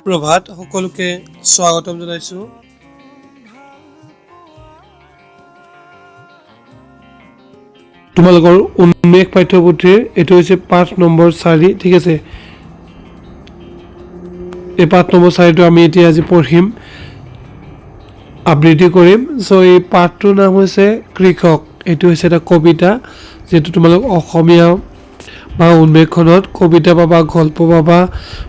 প্ৰভাত সকলোকে স্বাগতম জনাইছোঁ। তোমালোকৰ উন্মেষ পাঠ্যপুথিৰ এইটো হৈছে পাঠ নম্বৰ 4, ঠিক আছে। এই পাঠ নম্বৰ 4টো আমি এতিয়া আজি পঢ়িম, আবৃত্তি কৰিম। চ' এই পাঠটোৰ নাম হৈছে কৃষক। এইটো হৈছে এটা কবিতা, যিহেতু তোমালোক অসমীয়া বা উন্মেষখনত কবিতা পাবা, গল্প পাবা।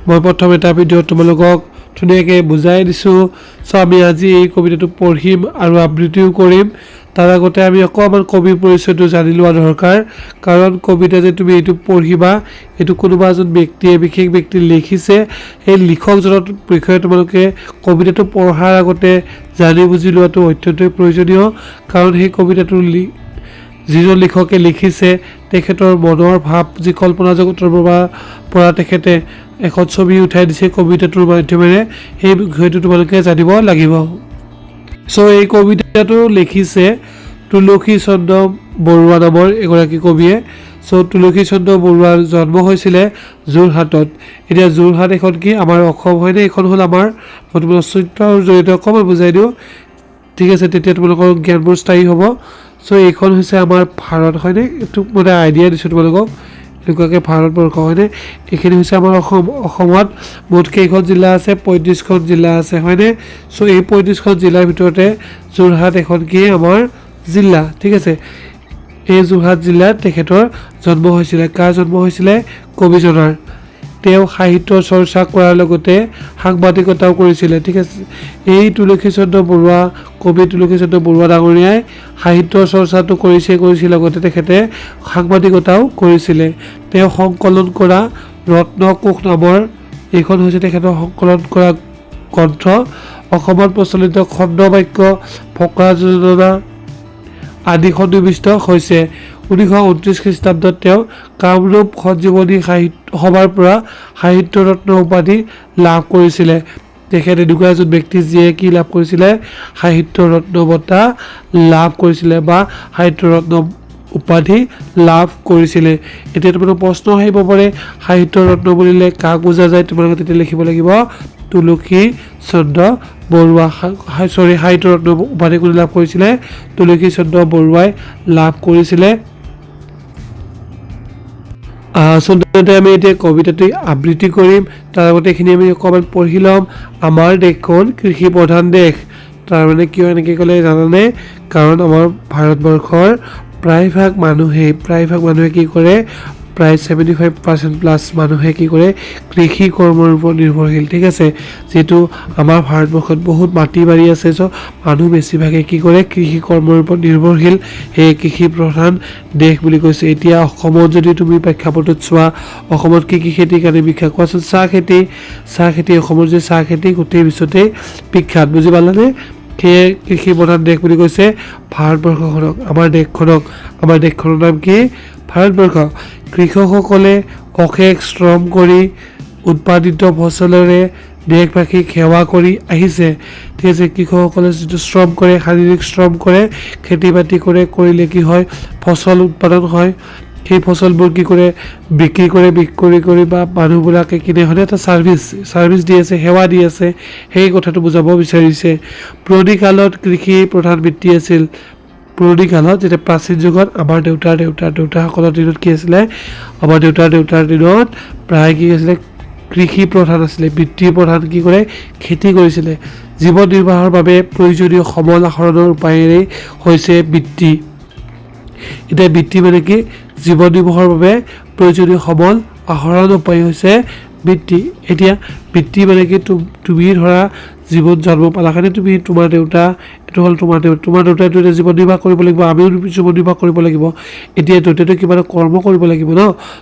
মই প্ৰথম এটা ভিডিঅ'ত তোমালোকক ধুনীয়াকৈ বুজাই দিছোঁ। চ' আমি আজি এই কবিতাটো পঢ়িম আৰু আবৃত্তিও কৰিম। তাৰ আগতে আমি অকণমান কবিৰ পৰিচয়টো জানি লোৱা দৰকাৰ, কাৰণ কবিতা যে তুমি এইটো পঢ়িবা, এইটো কোনোবা এজন ব্যক্তিয়ে, বিশেষ ব্যক্তিয়ে লিখিছে। সেই লিখকজনৰ বিষয়ে তোমালোকে কবিতাটো পঢ়াৰ আগতে জানি বুজি লোৱাটো অত্যন্তই প্ৰয়োজনীয়, কাৰণ সেই কবিতাটো যিজন লিখকে লিখিছে তেখেতৰ মনৰ ভাৱ, যি কল্পনা জগতৰ পৰা তেখেতে এখন ছবি উঠাই দিছে কবিতাটোৰ মাধ্যমেৰে, সেই বিষয়টো তোমালোকে জানিব লাগিব। চ' এই কবিতাটো লিখিছে তুলসী চন্দ্ৰ বৰুৱা নামৰ এগৰাকী কবিয়ে। চ' তুলসী চন্দ্ৰ বৰুৱাৰ জন্ম হৈছিলে যোৰহাটত। এতিয়া যোৰহাট এখন কি আমাৰ অসম হয়নে? এইখন হ'ল আমাৰ, মই তোমালোকৰ চিত্ৰৰ জৰিয়তে অকণমান বুজাই দিওঁ, ঠিক আছে, তেতিয়া তোমালোকৰ জ্ঞানবোৰ স্থায়ী হ'ব। চ' এইখন হৈছে আমাৰ ভাৰত হয়নে? এইটো মানে আইডিয়া দিছোঁ তোমালোকক, এনেকুৱাকৈ ভাৰতবৰ্ষ হয়নে? এইখিনি হৈছে আমাৰ অসম। অসমত মুঠ কেইখন জিলা আছে? 35খন জিলা আছে হয়নে? চ' এই 35খন জিলাৰ ভিতৰতে যোৰহাট এখন কি আমাৰ জিলা, ঠিক আছে। এই যোৰহাট জিলাত তেখেতৰ জন্ম হৈছিলে। কাৰ জন্ম হৈছিলে? কবিজনাৰ। তেওঁ সাহিত্য চৰ্চা কৰাৰ লগতে সাংবাদিকতাও কৰিছিলে, ঠিক আছে। এই তুলসী চন্দ্ৰ বৰুৱা, কবি তুলসী চন্দ্ৰ বৰুৱা ডাঙৰীয়াই সাহিত্য চৰ্চাটো কৰিছিল, লগতে তেখেতে সাংবাদিকতাও কৰিছিলে। তেওঁ সংকলন কৰা ৰত্নকোষ নামৰ এইখন হৈছে তেখেতৰ সংকলন কৰা গ্ৰন্থ। অসমত প্ৰচলিত খণ্ড বাক্য, ফকৰা যোজনা আদি সন্নিৱিষ্ট হৈছে। 1929 খ্ৰীষ্টাব্দত তেওঁ কামৰূপ সঞ্জীৱনী সভাৰ পৰা সাহিত্য ৰত্ন উপাধি লাভ কৰিছিলে। তেখেত এনেকুৱা এজন ব্যক্তি যিয়ে কি লাভ কৰিছিলে? সাহিত্য ৰত্ন বঁটা লাভ কৰিছিলে বা সাহিত্য ৰত্ন উপাধি লাভ কৰিছিলে। এতিয়া তোমালোকৰ প্ৰশ্ন আহিব পাৰে, সাহিত্য ৰত্ন বুলিলে কাক বুজা যায়? তোমালোকে তেতিয়া লিখিব লাগিব তুলসী চন্দ্ৰ বৰুৱা। সাহিত্য ৰত্ন উপাধি কোনে লাভ কৰিছিলে? তুলসী চন্দ্ৰ বৰুৱাই লাভ কৰিছিলে। আচলতে আমি এতিয়া কবিতাটি আবৃত্তি কৰিম, তাৰ আগতে এইখিনি আমি অকণমান পঢ়ি ল'ম। আমাৰ দেশখন কৃষি প্ৰধান দেশ। তাৰমানে কিয় এনেকৈ ক'লে জানানে? কাৰণ আমাৰ ভাৰতবৰ্ষৰ প্ৰায়ভাগ মানুহে কি কৰে? প্ৰায় 75% প্লাছ মানুহে কি কৰে? কৃষি কৰ্মৰ ওপৰত নিৰ্ভৰশীল, ঠিক আছে। যিহেতু আমাৰ ভাৰতবৰ্ষত বহুত মাটি বাৰী আছে, চ' মানুহ বেছিভাগে কি কৰে? কৃষি কৰ্মৰ ওপৰত নিৰ্ভৰশীল। সেই কৃষি প্ৰধান দেশ বুলি কৈছে। এতিয়া অসমত যদি তুমি প্ৰেক্ষাপটত চোৱা, অসমত কি খেতিৰ কাৰণে বিখ্যাত? কোৱাচোন। চাহ খেতি। অসমৰ যে চাহ খেতি গোটেই বিশ্বতেই বিখ্যাত, বুজি পালানে? সেয়ে কৃষি প্ৰধান দেশ বুলি কৈছে ভাৰতবৰ্ষখনক, আমাৰ দেশখনৰ নাম কি? ভাৰতবৰ্ষ। কৃষকসকলে অশেষ শ্ৰম কৰি উৎপাদিত ফচলেৰে দেশবাসীক সেৱা কৰি আহিছে, ঠিক আছে। কৃষকসকলে যিটো শ্ৰম কৰে, শাৰীৰিক শ্ৰম কৰে, খেতি বাতি কৰিলে কি হয়? ফচল উৎপাদন হয়। সেই ফচলবোৰ কি কৰে? বিক্ৰী কৰি বা মানুহবিলাকে কিনে হয়নে? এটা ছাৰ্ভিচ দি আছে, সেৱা দি আছে, সেই কথাটো বুজাব বিচাৰিছে। পুৰণি কালত কৃষি প্ৰধান বৃত্তি আছিল। পুৰণি কালত যেতিয়া প্ৰাচীন যুগত আমাৰ দেউতাসকলৰ দিনত কি আছিলে? আমাৰ দেউতাৰ দিনত প্ৰায় কি আছিলে? কৃষি প্ৰধান আছিলে। বৃত্তি প্ৰধান কি কৰে? খেতি কৰিছিলে। জীৱন নিৰ্বাহৰ বাবে প্ৰয়োজনীয় সমল আহৰণৰ উপায়েৰেই হৈছে বৃত্তি। এতিয়া বৃত্তি মানে কি? জীৱন নিৰ্বাহৰ বাবে প্ৰয়োজনীয় সমল আহৰণ উপায় হৈছে বৃত্তি। এতিয়া বৃত্তি মানে কি? তুমি ধৰা জীৱন জন্ম পালা কাৰণে তুমি তোমাৰ দেউতা, এইটো হ'ল তোমাৰ দেউতাইতো এতিয়া জীৱন নিৰ্বাহ কৰিব লাগিব, আমিও জীৱন নিৰ্বাহ কৰিব লাগিব। এতিয়া দেউতাইতো কিবা এটা কৰ্ম কৰিব লাগিব ন।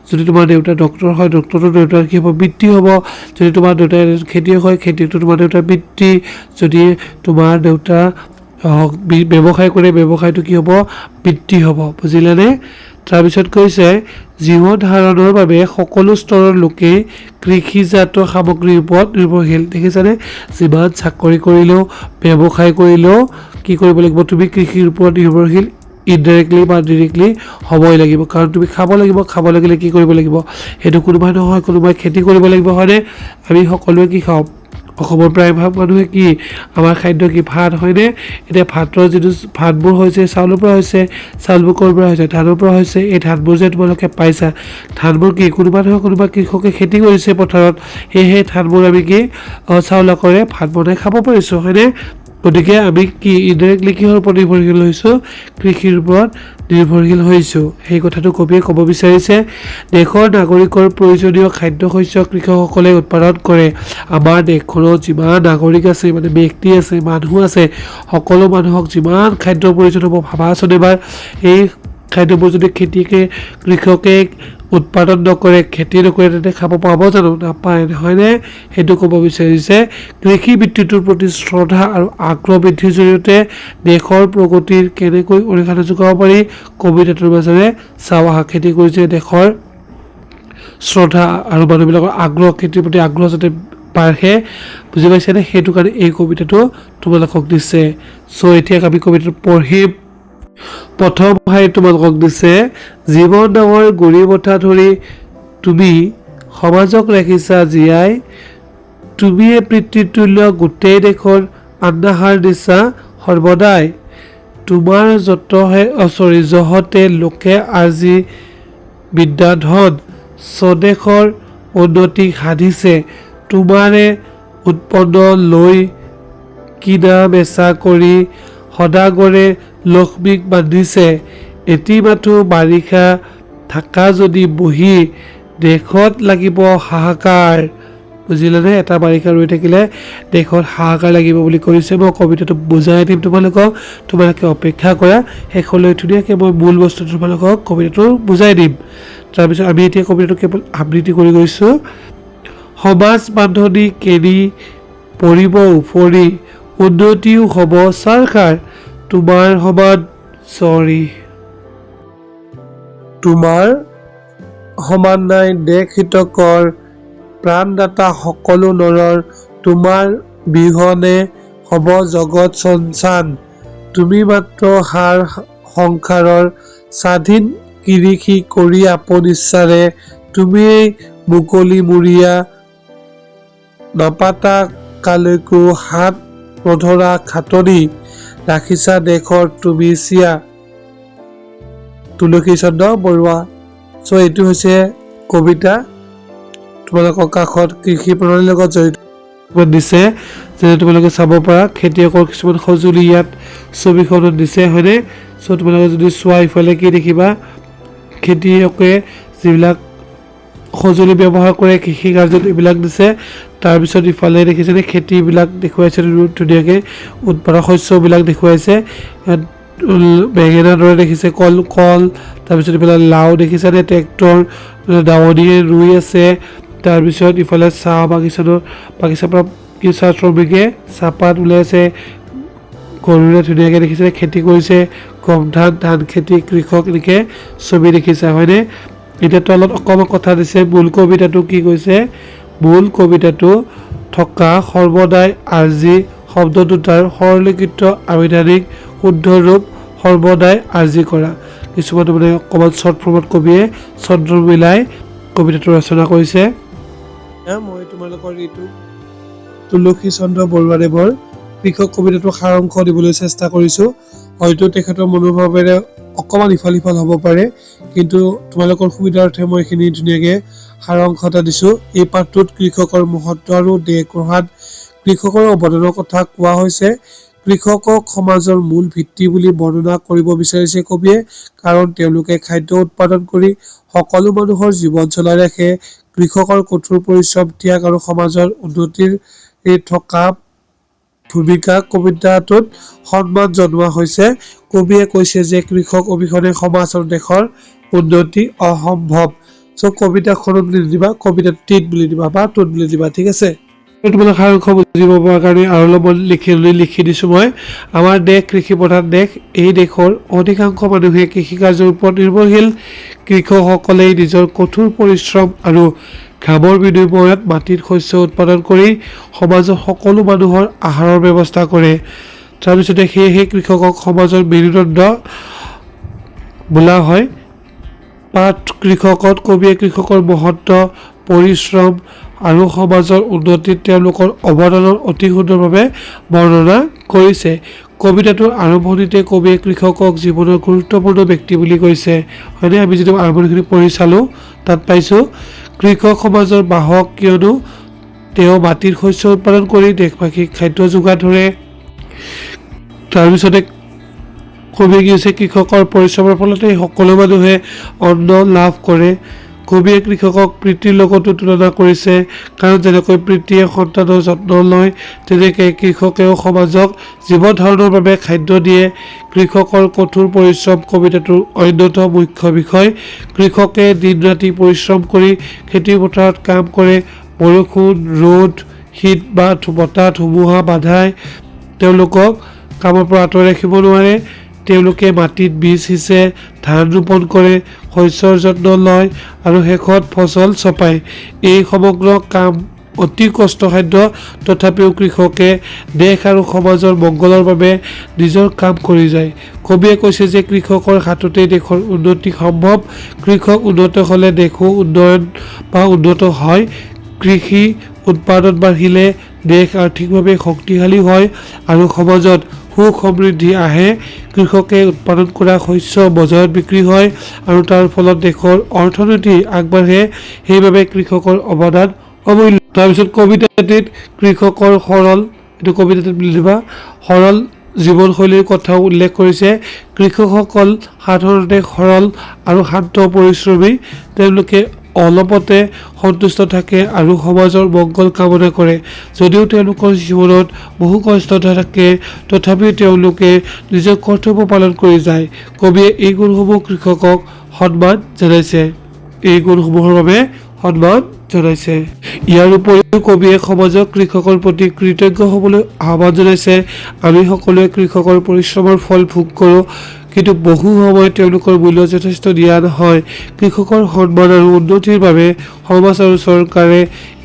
যদি তোমাৰ দেউতা ডক্তৰ হয়, ডক্তৰটো দেউতাৰ কি হ'ব? বৃত্তি হ'ব। যদি তোমাৰ দেউতাই খেতিয়ক হয়, খেতিয়কটো তোমাৰ দেউতাৰ বৃত্তি। যদি তোমাৰ দেউতা ব্যৱসায় কৰে, ব্যৱসায়টো কি হ'ব? বৃত্তি হ'ব, বুজিলানে? তাৰপিছত কৈছে জীৱন ধাৰণৰ বাবে সকলো স্তৰৰ লোকেই কৃষিজাত সামগ্ৰীৰ ওপৰত নিৰ্ভৰশীল, দেখিছানে? যিমান চাকৰি কৰিলেও, ব্যৱসায় কৰিলেও কি কৰিব লাগিব? তুমি কৃষিৰ ওপৰত নিৰ্ভৰশীল ইনডাইৰেক্টলি বা ডিৰেক্টলি হ'বই লাগিব, কাৰণ তুমি খাব লাগিলে কি কৰিব লাগিব? সেইটো কোনোবাই নহয় কোনোবাই খেতি কৰিব লাগিব হয়নে? আমি সকলোৱে কি খাওঁ? অসমৰ প্ৰায়ভাগ মানুহে কি আমাৰ খাদ্য কি ভাত হয়নে এতিয়া ভাতৰ যিটো ভাতবোৰ হৈছে চাউলৰ পৰা হৈছে চাউলবোৰ ক'ৰ পৰা হৈছে ধানৰ পৰা হৈছে এই ধানবোৰ যে তোমালোকে পাইছা ধানবোৰ কি কোনোবা নহয় কোনোবা কৃষকে খেতি কৰিছে পথাৰত সেই ধানবোৰ আমি কি চাউল আকাৰে ভাত বনাই খাব পাৰিছোঁ হয়নে গতিকে আমি কি ইনডাইৰেক্টলি কিহৰ ওপৰত নিৰ্ভৰশীল হৈছোঁ কৃষিৰ ওপৰত নিৰ্ভৰশীল হৈছোঁ সেই কথাটো কবিয়ে ক'ব বিচাৰিছে দেশৰ নাগৰিকৰ প্ৰয়োজনীয় খাদ্য শস্য কৃষকসকলে উৎপাদন কৰে আমাৰ দেশখনত যিমান নাগৰিক আছে মানে ব্যক্তি আছে মানুহ আছে সকলো মানুহক যিমান খাদ্যৰ প্ৰয়োজন হ'ব ভাবাচোন এবাৰ এই খাদ্যবোৰ যদি কৃষকে উৎপাদন নকৰে খেতি নকৰে তেন্তে খাব পাব জানো নাপায় নহয়নে সেইটো ক'ব বিচাৰিছে কৃষি বৃত্তিটোৰ প্ৰতি শ্ৰদ্ধা আৰু আগ্ৰহ বৃদ্ধিৰ জৰিয়তে দেশৰ প্ৰগতিৰ কেনেকৈ অৰিহণা যোগাব পাৰি কবিতাটোৰ মাজেৰে চাওঁ আহা খেতি কৰিছে দেশৰ শ্ৰদ্ধা আৰু মানুহবিলাকৰ আগ্ৰহ খেতিৰ প্ৰতি আগ্ৰহ যাতে বাঢ়ে বুজি পাইছেনে সেইটো কাৰণে এই কবিতাটো তোমালোকক দিছে চ' এতিয়া আমি কবিতাটো পঢ়িম প্ৰথম শাৰী তোমালোকক দিছে জীৱন ডাঙৰ গুৰি বঠা ধৰি তুমি সমাজক ৰাখিছা জীয়াই তুমিয়ে পিতৃতুল্য গোটেই দেশৰ আন্নাহাৰ দিছা সৰ্বদাই তোমাৰ জহতে লোকে আজি বিদ্যা ধন স্বদেশৰ উন্নতি সাধিছে তোমাৰে উৎপন্ন লৈ কিনা বেচা কৰি সদাগৰে লক্ষ্মীক বান্ধিছে এটি মাথো বাৰিষা থাকা যদি বহি দেশত লাগিব হাহাকাৰ বুজিলেনে এটা বাৰিষা ৰৈ থাকিলে দেশত হাহাকাৰ লাগিব বুলি কৈছে মই কবিতাটো বুজাই দিম তোমালোকে অপেক্ষা কৰা শেষলৈ ধুনীয়াকৈ মই মূল বস্তুটো তোমালোকক কবিতাটো বুজাই দিম তাৰপিছত আমি এতিয়া কবিতাটো কেৱল আবৃত্তি কৰি গৈছোঁ সমাজ বান্ধনি কেৰি পৰিব উপৰি উন্নতিও হ'ব চৰকাৰ তোমাৰ সমান নাই দেশ হিতকৰ প্ৰাণদাতা সকলো নৰৰ তোমাৰ বিহনে হ'ব জগত চঞ্চান তুমি মাত্ৰ সাৰ সংসাৰৰ স্বাধীন কৃষি কৰি আপোন ইচ্ছাৰে তুমিয়েই মুকলি মুৰীয়া নাপাতা কালৈকো হাত নধৰা খাটনি ৰাখিছা দেশৰ তুমি চিয়া তুলসী চন্দ্ৰ বৰুৱা চ' এইটো হৈছে কবিতা তোমালোকৰ কাষত কৃষি প্ৰণালীৰ লগত জড়িত দিছে যেনে তোমালোকে চাব পাৰা খেতিয়কৰ কিছুমান সঁজুলি ইয়াত ছবিখনত দিছে হয়নে চ' তোমালোকে যদি চোৱা ইফালে কি দেখিবা খেতিয়কে যিবিলাক সঁজুলি ব্যৱহাৰ কৰে কৃষি কাৰ্যত এইবিলাক দিছে তাৰপিছত ইফালে দেখিছেনে খেতিবিলাক দেখুৱাইছে ধুনীয়াকৈ উৎপাদক শস্যবিলাক দেখুৱাইছে ইয়াত বেঙেনাৰ দৰে দেখিছে কল তাৰপিছত ইফালে লাও দেখিছেনে ট্ৰেক্টৰ দাৱনীয়ে ৰুই আছে তাৰপিছত ইফালে চাহ বাগিচাৰ পৰা কিছু শ্ৰমিকে চাহপাত ওলাইছে গৰুৰে ধুনীয়াকৈ দেখিছে খেতি কৰিছে গম ধান খেতি কৃষক এনেকৈ ছবি দেখিছে হয়নে এতিয়া তলত অকণমান কথা দিছে মূল কবিতাটো কি কৈছে মূল কবিতাটো থকা সৰ্বদাই আৰ্জি শব্দ দুটাৰ সৰলীকৃত আবিধানিক শুদ্ধ ৰূপ সৰ্বদাই আৰ্জি কৰা কিছুমান মানে অকণমান শ্বৰ্ট ফৰ্মত কবিয়ে চন্দ্ৰ মিলাই কবিতাটো ৰচনা কৰিছে মই তোমালোকৰ এইটো তুলসী চন্দ্ৰ বৰুৱাদেৱৰ কৃষক কবিতাটো সাৰাংশ দিবলৈ চেষ্টা কৰিছোঁ হয়তো তেখেতৰ মনোভাৱেৰে অকণমান ইফাল সিফাল হ'ব পাৰে কিন্তু তোমালোকৰ সুবিধাৰ্থে মই এইখিনি ধুনীয়াকৈ সাৰাংশ এটা দিছোঁ এই পাঠটোত কৃষকৰ মহত্ব আৰু দেশ গঢ়াত কৃষকৰ অৱদানৰ কথা কোৱা হৈছে কৃষকক সমাজৰ মূল ভিত্তি বুলি বৰ্ণনা কৰিব বিচাৰিছে কবিয়ে কাৰণ তেওঁলোকে খাদ্য উৎপাদন কৰি সকলো মানুহৰ জীৱন চলাই ৰাখে কৃষকৰ কঠোৰ পৰিশ্ৰম ত্যাগ আৰু সমাজৰ উন্নতিৰ থকা ভূমিকা কবিতাটোত সন্মান জনোৱা হৈছে কবিয়ে কৈছে যে কৃষক অবিহনে সমাজ আৰু দেশৰ উন্নতি অসম্ভৱ চ' কবিতাখনত বুলি দিবা কবিতাটিত বুলি দিবা বা টোত বুলি দিবা ঠিক আছে তোমালোক সাৰাংশ বুজিব পৰাৰ কাৰণে আৰু অলপ লিখি দিছোঁ মই আমাৰ দেশ কৃষি প্ৰধান দেশ এই দেশৰ অধিকাংশ মানুহে কৃষিকাৰ্যৰ ওপৰত নিৰ্ভৰশীল কৃষকসকলেই নিজৰ কঠোৰ পৰিশ্ৰম আৰু ঘামৰ বিনিময়ত মাটিত শস্য উৎপাদন কৰি সমাজৰ সকলো মানুহৰ আহাৰৰ ব্যৱস্থা কৰে তাৰপিছতে সেয়েহে কৃষকক সমাজৰ মেৰুদণ্ড বোলা হয় পাঠ কৃষকত কবিয়ে কৃষকৰ মহত্ব পৰিশ্ৰম আৰু সমাজৰ উন্নতিত তেওঁলোকৰ অৱদানৰ অতি সুন্দৰভাৱে বৰ্ণনা কৰিছে। কবিতাটোৰ আৰম্ভণিতে কবিয়ে কৃষকক জীৱনৰ গুৰুত্বপূৰ্ণ ব্যক্তি বুলি কৈছে, হয়নে? আমি যদি আৰম্ভণিখিনি পঢ়ি চালোঁ তাত পাইছোঁ কৃষক সমাজৰ বাহক, কিয়নো তেওঁ মাটিৰ শস্য উৎপাদন কৰি দেশবাসীক খাদ্য যোগান ধৰে। তাৰপিছতে কবিয়ে কি হৈছে, কৃষকৰ পৰিশ্ৰমৰ ফলতে সকলো মানুহে অন্ন লাভ কৰে। কবিয়ে কৃষকক পিতৃৰ লগতো তুলনা কৰিছে, কাৰণ যেনেকৈ পিতৃয়ে সন্তানৰ যত্ন লয় তেনেকৈ কৃষকেও সমাজক জীৱন ধাৰণৰ বাবে খাদ্য দিয়ে। কৃষকৰ কঠোৰ পৰিশ্ৰম কবিতাটোৰ অন্যতম মুখ্য বিষয়। কৃষকে দিন ৰাতি পৰিশ্ৰম কৰি খেতি পথাৰত কাম কৰে। বৰষুণ, ৰ'দ, শীত বা বতাহ ধুমুহা বাধাই তেওঁলোকক কামৰ পৰা আঁতৰাই ৰাখিব নোৱাৰে। তেওঁলোকে মাটিত বীজ সিঁচে, ধান ৰোপণ কৰে, শস্যৰ যত্ন লয় আৰু শেষত ফচল চপায়। এই সমগ্ৰ কাম অতি কষ্টসাধ্য, তথাপিও কৃষকে দেশ আৰু সমাজৰ মংগলৰ বাবে নিজৰ কাম কৰি যায়। কবিয়ে কৈছে যে কৃষকৰ হাততেই দেশৰ উন্নতি সম্ভৱ। কৃষক উন্নত হ'লে দেশো উন্নত হয়। কৃষি উৎপাদন বাঢ়িলে দেশ আৰ্থিকভাৱে শক্তিশালী হয় আৰু সমাজত সুখ সমৃদ্ধি আহে। কৃষকে উৎপাদন কৰা শস্য বজাৰত বিক্ৰী হয় আৰু তাৰ ফলত দেশৰ অৰ্থনীতি আগবাঢ়ে। সেইবাবে কৃষকৰ অৱদান অমূল্য। তাৰপিছত কবিতাটিত কৃষকৰ সৰল জীৱনশৈলীৰ কথাও উল্লেখ কৰিছে। কৃষকসকল সাধাৰণতে সৰল আৰু শান্ত পৰিশ্ৰমী। তেওঁলোকে অলপতে সন্তুষ্ট থাকে আৰু সমাজৰ মংগল কামনা কৰে। যদিও তেওঁলোকৰ জীৱনত বহু কষ্ট থাকে, তথাপিও তেওঁলোকে নিজৰ কৰ্তব্য পালন কৰি যায়। কবিয়ে এই গুণসমূহ কৃষকক সন্মান জনাইছে। ইয়াৰ উপৰিও কবিয়ে সমাজক কৃষকৰ প্ৰতি কৃতজ্ঞ হ'বলৈ আহ্বান জনাইছে। আমি সকলোৱে কৃষকৰ পৰিশ্ৰমৰ ফল ভোগ কৰোঁ, কিন্তু বহু সময়ত তেওঁলোকৰ মূল্য যথেষ্ট দিয়া নহয়। কৃষকৰ সন্মান আৰু উন্নতিৰ বাবে সমাজ আৰু চৰকাৰে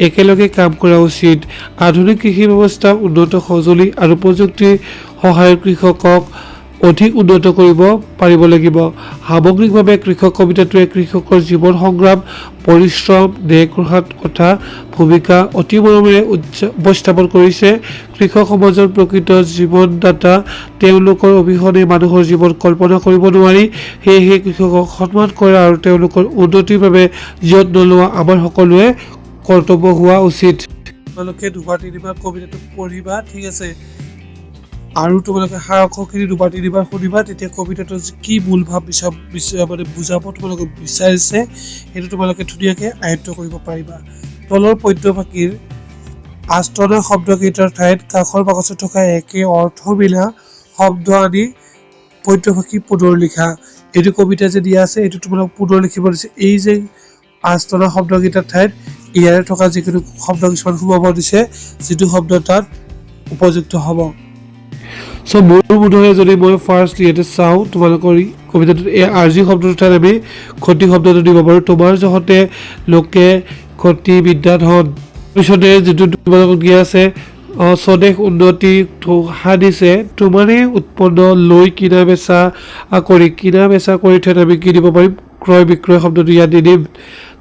একেলগে কাম কৰা উচিত। আধুনিক কৃষি ব্যৱস্থা, উন্নত সঁজুলি আৰু প্ৰযুক্তিৰ সহায়ত কৃষকক অধিক উন্নত কৰিব পাৰিব লাগিব। সামগ্ৰিকভাৱে কৃষক কবিতাটোৱে কৃষকৰ জীৱন সংগ্ৰাম, পৰিশ্ৰম, দেশ গঢ়াৰ কথা ভূমিকা অতি মৰমেৰে উপস্থাপন কৰিছে। কৃষক সমাজৰ প্ৰকৃত জীৱনদাতা। তেওঁলোকৰ অবিহনে মানুহৰ জীৱন কল্পনা কৰিব নোৱাৰি। সেয়েহে কৃষকক সন্মান কৰা আৰু তেওঁলোকৰ উন্নতিৰ বাবে যত্ন লোৱা আমাৰ সকলোৰে কৰ্তব্য হোৱা উচিত। তোমালোকে দুবাৰ তিনিবাৰ কবিতাটো পঢ়িবা, ঠিক আছে? আৰু তোমালোকে সাৰাংশখিনি দুবাৰ তিনিবাৰ শুনিবা, তেতিয়া কবিতাটোৰ কি মূল ভাৱ বুজাব তোমালোকে বিচাৰিছে সেইটো তোমালোকে ধুনীয়াকৈ আয়ত্ব কৰিব পাৰিবা। তলৰ পদ্যফাঁকিৰ আস্তনা শব্দকেইটাৰ ঠাইত কাষৰ বাকচত থকা একে অৰ্থ মিলা শব্দ আনি পদ্যফাঁকি পুনৰ লিখা। এইটো কবিতা যে দিয়া আছে, এইটো তোমালোক পুনৰ লিখিব দিছে। এই যে আস্তনা শব্দকেইটাৰ ঠাইত ইয়াৰে থকা যিকোনো শব্দ কিছুমান সোমাব দিছে, যিটো শব্দ তাত উপযুক্ত হ'ব। চ' মোৰ বোধেৰে যদি মই ফাৰ্ষ্ট ইয়াতে চাওঁ তোমালোকৰ কবিতাটোত এই আৰ্জি শব্দটোৰ ঠাইত আমি ক্ষতি শব্দটো দিব পাৰোঁ। তোমাৰ জহতে লোকে ক্ষতি বিদ্যা ধন। পিছতে যিটো তোমালোকক দিয়া আছে, স্বদেশ উন্নতি সাধিছে, তোমাৰে উৎপন্ন লৈ কিনা বেচা কৰি ঠাইত আমি কি দিব পাৰিম, ক্ৰয় বিক্ৰয় শব্দটো ইয়াত দি দিম।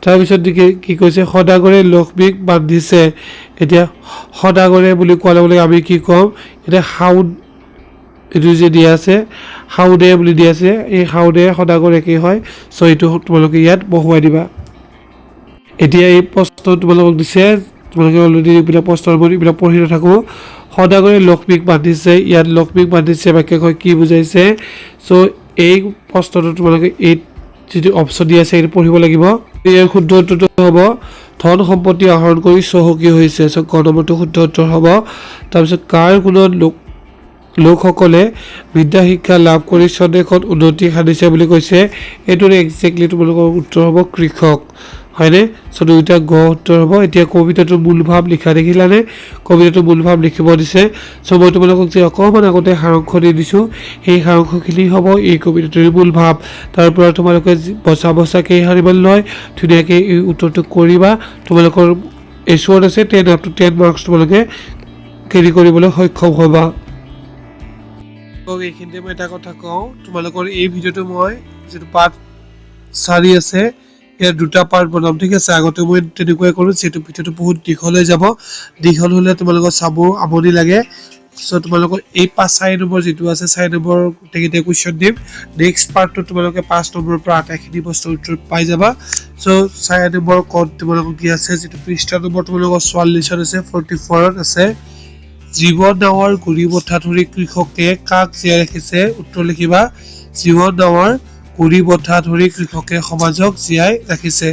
তাৰপিছত কি কৈছে, সদাগৰে লক্ষ্মীক বান্ধিছে। এতিয়া সদাগৰে বুলি কোৱাৰ লগে লগে আমি কি ক'ম, এতিয়া শাওন এইটো যে দিয়া আছে, শাওনে বুলি দিয়া আছে, এই শাওনে সদাগৰ একেই হয়। চ' এইটো তোমালোকে ইয়াত বহুৱাই দিবা। এতিয়া এই প্ৰশ্ন তোমালোকক দিছে, তোমালোকে অলৰেডি এইবিলাক প্ৰশ্নৰ এইবিলাক পঢ়ি নাথাকোঁ। সদাগৰে লক্ষ্মীক বান্ধিছে, ইয়াত লক্ষ্মীক বান্ধিছে বাক্যকৈ কি বুজাইছে। চ' এই প্ৰশ্নটো তোমালোকে এই যিটো অপশ্যন দি আছে সেইটো পঢ়িব লাগিব। ইয়াৰ শুদ্ধ উত্তৰটো হ'ব ধন সম্পত্তি আহৰণ কৰি চহকী হৈছে। চ' ক নম্বৰটো শুদ্ধ উত্তৰ হ'ব। তাৰপিছত কাৰ গুণত লোকসকলে বিদ্যা শিক্ষা লাভ কৰি স্বদেশত উন্নতি সাধিছে বুলি কৈছে। এইটোৰ একজেক্টলি তোমালোকৰ উত্তৰ হ'ব কৃষক, হয়নে? চ' দুইটা গ উত্তৰ হ'ব। এতিয়া কবিতাটোৰ মূল ভাৱ লিখা দেখিলানে? কবিতাটোৰ মূল ভাৱ লিখিব দিছে। চ' মই তোমালোকক যে অকণমান আগতে সাৰাংশ দি দিছোঁ, সেই সাৰাংশখিনি হ'ব এই কবিতাটোৰ মূল ভাৱ। তাৰ পৰা তোমালোকে বচা কেইশাৰীমান লয় ধুনীয়াকৈ এই উত্তৰটো কৰিবা। তোমালোকৰ এছুৱাত আছে 10 up to 10 মাৰ্কছ তোমালোকে কেৰি কৰিবলৈ সক্ষম হ'বা। এইখিনিতে মই এটা কথা কওঁ, তোমালোকৰ এই ভিডিঅ'টো মই যিটো পাৰ্ট 4 আছে ইয়াৰ দুটা পাৰ্ট বনাম ঠিক আছে আগতে মই তেনেকুৱাই কৰোঁ যিহেতু ভিডিঅ'টো বহুত দীঘল হৈ যাব দীঘল হ'লে তোমালোকৰ চাব আমনি লাগে চ' তোমালোকৰ এই 4 নম্বৰ যিটো আছে 4 নম্বৰ গোটেইকেইটা কুৱেশ্যন দিম নেক্সট পাৰ্টটো তোমালোকে 5 নম্বৰৰ পৰা আটাইখিনি বস্তুৰ উত্তৰ পাই যাবা চ' 4 নম্বৰ কত তোমালোকৰ কি আছে যিটো পৃষ্ঠা নম্বৰ তোমালোকৰ 44 আছে 44ত আছে জীৱন নাৱৰ গুৰি বঠা ধৰি কৃষকে কাক জীয়াই ৰাখিছে উত্তৰ লিখিবা জীৱন নাৱৰ গুৰি বঠা ধৰি কৃষকে সমাজক জীয়াই ৰাখিছে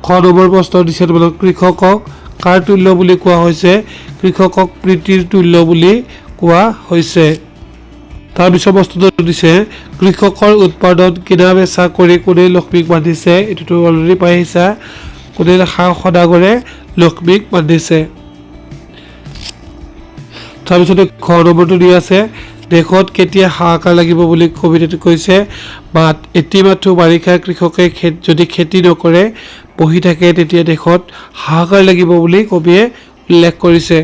খ নম্বৰ প্ৰশ্ন দিছে তোমালোক কৃষকক কাৰ তুল্য বুলি কোৱা হৈছে কৃষকক প্ৰীতিৰ তুল্য বুলি কোৱা হৈছে তাৰপিছত বস্তুটো দিছে কৃষকৰ উৎপাদন কিনা বেচা কৰি কোনে লক্ষ্মীক বান্ধিছে এইটোতো অলৰেডি পাই আহিছা কোনে সদাগৰে লক্ষ্মীক বান্ধিছে তাৰপিছতে খ নম্বৰটো দিয়া আছে দেশত কেতিয়া হাহাকাৰ লাগিব বুলি কবিতাটো কৈছে বাট এতিমাথো বাৰিষা কৃষকে যদি খেতি নকৰে বহি থাকে তেতিয়া দেশত হাহাকাৰ লাগিব বুলি কবিয়ে উল্লেখ কৰিছে